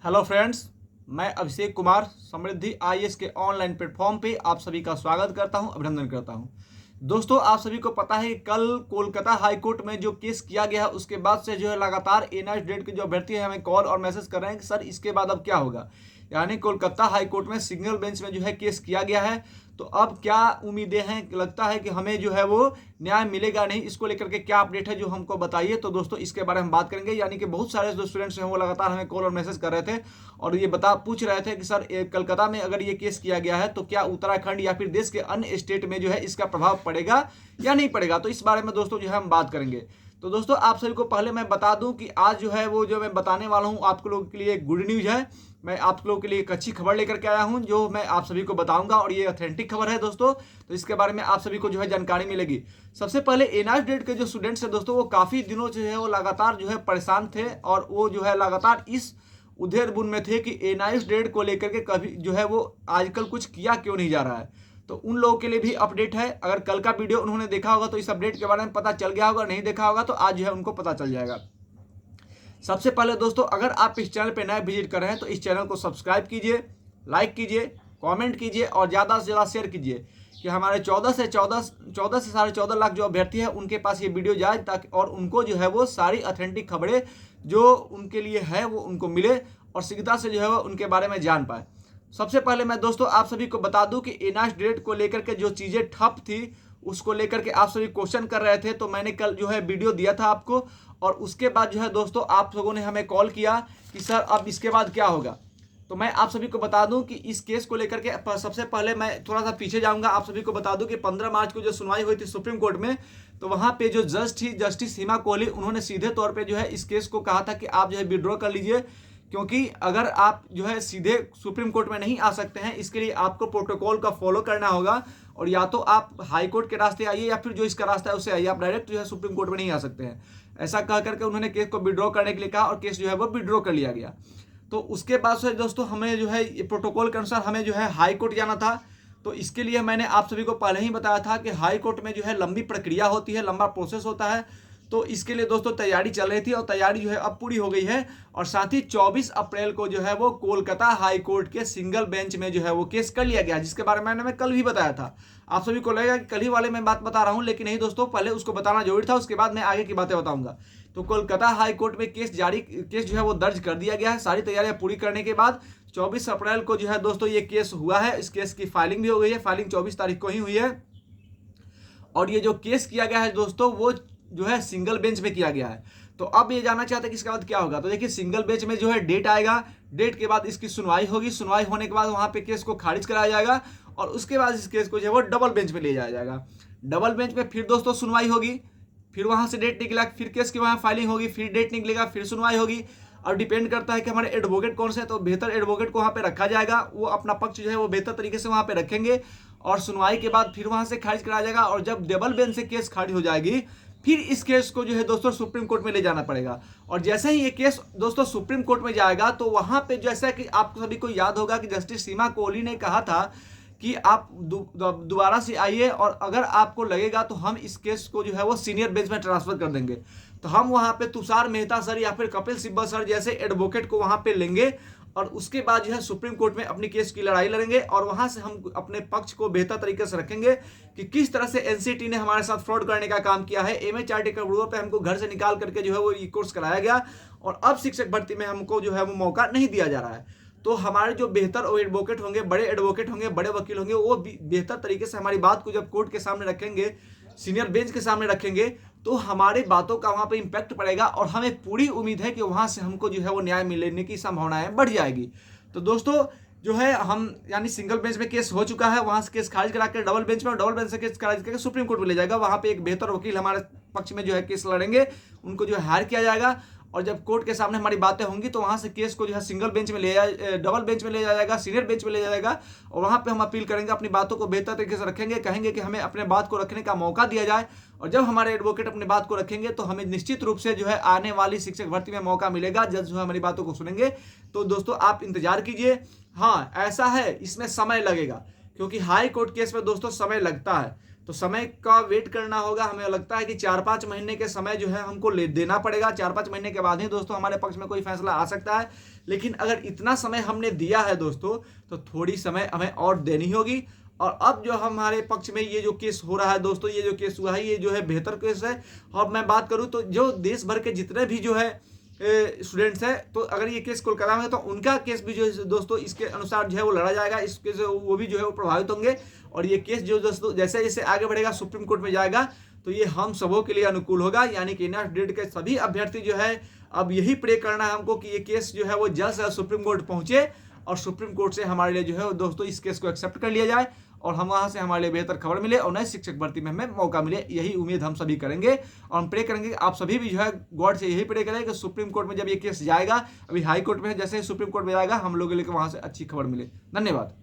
Hello friends, मैं अभिषेक कुमार समृद्धि IAS के online platform पे आप सभी का स्वागत करता हूं, अभिनंदन करता हूं। दोस्तों, आप सभी को पता है कि कल कोलकाता हाई कोर्ट में जो केस किया गया है उसके बाद से जो है लगातार एनआईए डेट के जो अभ्यर्थी हैं हमें कॉल और मैसेज कर रहे हैं कि सर इसके बाद अब क्या होगा। यानी कोलकाता हाई कोर्ट में सिंगल बेंच में जो है केस किया गया है, तो अब क्या उम्मीदें हैं, लगता है कि हमें जो है वो न्याय मिलेगा नहीं, इसको लेकर के क्या अपडेट है जो हमको बताइए। तो दोस्तों इसके बारे में हम बात करेंगे। यानी कि बहुत सारे जो स्टूडेंट्स हैं वो लगातार हमें कॉल और मैसेज कर रहे थे और ये पूछ रहे थे कि सर कलकत्ता में अगर ये केस किया गया है तो क्या उत्तराखंड या फिर देश के अन्य स्टेट में जो है इसका प्रभाव पड़ेगा या नहीं पड़ेगा। तो इस बारे में दोस्तों जो है हम बात करेंगे। तो दोस्तों आप सभी को पहले मैं बता दूं कि आज जो है वो जो मैं बताने वाला हूं आप लोगों के लिए गुड न्यूज है। मैं आप लोगों के लिए एक अच्छी खबर लेकर के आया हूं जो मैं आप सभी को बताऊंगा और ये ऑथेंटिक खबर है दोस्तों। तो इसके बारे में आप सभी को जो है जानकारी मिलेगी। सबसे पहले एनआईए डेट के जो स्टूडेंट्स हैं दोस्तों वो काफी दिनों से जो है वो लगातार जो है परेशान थे और वो जो है लगातार इस उधेड़ बुन में थे कि एनआईए डेट को लेकर के कभी जो है वो आजकल कुछ किया क्यों नहीं जा रहा है। तो उन लोगों के लिए भी अपडेट है। अगर कल का वीडियो उन्होंने देखा होगा तो इस अपडेट के बारे में पता चल गया होगा, नहीं देखा होगा तो आज जो है उनको पता चल जाएगा। सबसे पहले दोस्तों अगर आप इस चैनल पे नए विजिट कर रहे हैं तो इस चैनल को सब्सक्राइब कीजिए, लाइक कीजिए, कमेंट कीजिए और ज़्यादा से ज़्यादा शेयर कीजिए कि हमारे 14 से 14.5 लाख जो अभ्यर्थी है उनके पास ये वीडियो जाए, ताकि और उनको जो है वो सारी ऑथेंटिक खबरें जो उनके लिए है वो उनको मिले और शीघ्रता से जो है वो उनके बारे में जान पाए। सबसे पहले मैं दोस्तों आप सभी को बता दूं कि एनआईए डेट को लेकर के जो चीज़ें ठप थी उसको लेकर के आप सभी क्वेश्चन कर रहे थे, तो मैंने कल जो है वीडियो दिया था आपको और उसके बाद जो है दोस्तों आप लोगों ने हमें कॉल किया कि सर अब इसके बाद क्या होगा। तो मैं आप सभी को बता दूं कि इस केस को लेकर के सबसे पहले मैं थोड़ा सा पीछे जाऊंगा। आप सभी को बता दूं कि 15 मार्च को जो सुनवाई हुई थी सुप्रीम कोर्ट में, तो वहां पे जो जज थी जस्टिस सीमा कोहली, उन्होंने सीधे तौर पे जो है इस केस को कहा था कि आप जो है विड्रॉ कर लीजिए, क्योंकि अगर आप जो है सीधे सुप्रीम कोर्ट में नहीं आ सकते हैं इसके लिए आपको प्रोटोकॉल का फॉलो करना होगा और या तो आप हाई कोर्ट के रास्ते आइए या फिर जो इसका रास्ता है उससे आइए, आप डायरेक्ट जो है सुप्रीम कोर्ट में नहीं आ सकते हैं। ऐसा कह करके उन्होंने केस को विड्रॉ करने के लिए कहा और केस जो है वो विड्रॉ कर लिया गया। तो उसके बाद से दोस्तों हमें जो है प्रोटोकॉल के अनुसार हमें जो है हाई कोर्ट जाना था। तो इसके लिए मैंने आप सभी को पहले ही बताया था कि हाई कोर्ट में जो है लंबी प्रक्रिया होती है, लंबा प्रोसेस होता है। तो इसके लिए दोस्तों तैयारी चल रही थी और तैयारी जो है अब पूरी हो गई है और साथ ही 24 अप्रैल को जो है वो कोलकाता हाई कोर्ट के सिंगल बेंच में जो है वो केस कर लिया गया, जिसके बारे में मैं कल भी बताया था। आप सभी को लगेगा कि कल ही वाले में बात बता रहा हूं, लेकिन नहीं दोस्तों, पहले उसको बताना जरूरी था, उसके बाद मैं आगे की बातें बताऊंगा। तो कोलकाता हाई कोर्ट में केस जो है वो दर्ज कर दिया गया है। सारी तैयारियां पूरी करने के बाद 24 अप्रैल को जो है दोस्तों ये केस हुआ है। इस केस की फाइलिंग भी हो गई है, फाइलिंग 24 तारीख को ही हुई है और ये जो केस किया गया है दोस्तों वो जो है सिंगल बेंच में किया गया है। तो अब ये जानना चाहते हैं कि इसके बाद क्या होगा। तो देखिए सिंगल बेंच में जो है डेट आएगा, डेट के बाद इसकी सुनवाई होगी, सुनवाई होने के बाद वहां पे केस को खारिज कराया जाएगा और उसके बाद इस केस को जो है वो डबल बेंच में ले जाया जाएगा। डबल बेंच में फिर दोस्तों सुनवाई होगी, फिर वहां से डेट निकला, फिर केस की वहां फाइलिंग होगी, फिर डेट निकलेगा, फिर सुनवाई होगी। और डिपेंड करता है कि हमारे एडवोकेट कौन से हैं, तो बेहतर एडवोकेट को वहां पे रखा जाएगा, वो अपना पक्ष जो है वो बेहतर तरीके से वहां पे रखेंगे और सुनवाई के बाद फिर वहां से खारिज कराया जाएगा। और जब डबल बेंच से केस खारिज हो जाएगी फिर इस केस को जो है दोस्तों सुप्रीम कोर्ट में ले जाना पड़ेगा। और जैसे ही ये केस दोस्तों सुप्रीम कोर्ट में जाएगा तो वहां पे जैसा कि आप सभी को याद होगा कि जस्टिस सीमा कोहली ने कहा था कि आप दोबारा से आइए और अगर आपको लगेगा तो हम इस केस को जो है वो सीनियर बेंच में ट्रांसफर कर देंगे। तो हम वहां पे तुषार मेहता सर या फिर कपिल सिब्बल सर जैसे एडवोकेट को वहां पे लेंगे और उसके बाद जो है सुप्रीम कोर्ट में अपनी केस की लड़ाई लड़ेंगे और वहां से हम अपने पक्ष को बेहतर तरीके से रखेंगे कि किस तरह से एनसीटी ने हमारे साथ फ्रॉड करने का काम किया है। एमएचआरडी के बूढ़ों पे हमको घर से निकाल करके जो है वो ये कोर्स कराया गया और अब शिक्षक भर्ती में हमको जो है वो मौका नहीं दिया जा रहा है। तो हमारे जो बेहतर एडवोकेट होंगे, बड़े एडवोकेट होंगे, बड़े वकील होंगे, वो बेहतर तरीके से हमारी बात को जब कोर्ट के सामने रखेंगे, सीनियर बेंच के सामने रखेंगे, तो हमारी बातों का वहां पे इंपैक्ट पड़ेगा और हमें पूरी उम्मीद है कि वहां से हमको जो है वो न्याय मिलने की संभावनाएं बढ़ जाएगी। तो दोस्तों जो है हम यानी सिंगल बेंच में केस हो चुका है, वहां से केस खारिज करा के डबल बेंच में, डबल बेंच से केस खारिज करके सुप्रीम कोर्ट में ले जाएगा। वहां पे एक बेहतर वकील हमारे पक्ष में जो है केस लड़ेंगे, उनको जो है हायर किया जाएगा और जब कोर्ट के सामने हमारी बातें होंगी तो वहां से केस को जो है सिंगल बेंच में डबल बेंच में ले जाया जाएगा, सीनियर बेंच में ले जाया जाएगा और वहां पे हम अपील करेंगे, अपनी बातों को बेहतर तरीके से रखेंगे, कहेंगे कि हमें अपने बात को रखने का मौका दिया जाए। और जब हमारे एडवोकेट अपनी बात को रखेंगे तो हमें निश्चित रूप से जो है आने वाली शिक्षक भर्ती में मौका मिलेगा, जज जो है हमारी बातों को सुनेंगे। तो दोस्तों आप इंतजार कीजिए। हाँ ऐसा है, इसमें समय लगेगा क्योंकि हाई कोर्ट केस में दोस्तों समय लगता है। तो समय का वेट करना होगा। हमें लगता है कि 4-5 महीने के समय जो है हमको ले देना पड़ेगा। 4-5 महीने के बाद ही दोस्तों हमारे पक्ष में कोई फैसला आ सकता है। लेकिन अगर इतना समय हमने दिया है दोस्तों, तो थोड़ी समय हमें और देनी होगी। और अब जो हमारे पक्ष में ये जो केस हो रहा है दोस्तों, ये जो केस हुआ है, ये जो है बेहतर केस है। और मैं बात करूँ तो जो देश भर के जितने भी जो है स्टूडेंट्स है, तो अगर ये केस कोलकाता में है तो उनका केस भी जो है दोस्तों इसके अनुसार जो है वो लड़ा जाएगा। इसके से वो भी जो है वो प्रभावित होंगे। और ये केस जो दोस्तों जैसे जैसे आगे बढ़ेगा, सुप्रीम कोर्ट में जाएगा, तो ये हम सबों के लिए अनुकूल होगा। यानी कि NET के सभी अभ्यर्थी जो है अब यही प्रे करना है हमको कि ये केस जो है वो जल्द से जल्द सुप्रीम कोर्ट पहुंचे और सुप्रीम कोर्ट से हमारे लिए जो है दोस्तों इस केस को एक्सेप्ट कर लिया जाए और हम वहां से हमारे लिए बेहतर खबर मिले और नए शिक्षक भर्ती में हमें मौका मिले। यही उम्मीद हम सभी करेंगे और हम प्रे करेंगे। आप सभी भी जो है गॉड से यही प्रे करें कि सुप्रीम कोर्ट में जब ये केस जाएगा, अभी हाई कोर्ट में जैसे ही सुप्रीम कोर्ट में जाएगा, हम लोगों के लिए वहां से अच्छी खबर मिले। धन्यवाद।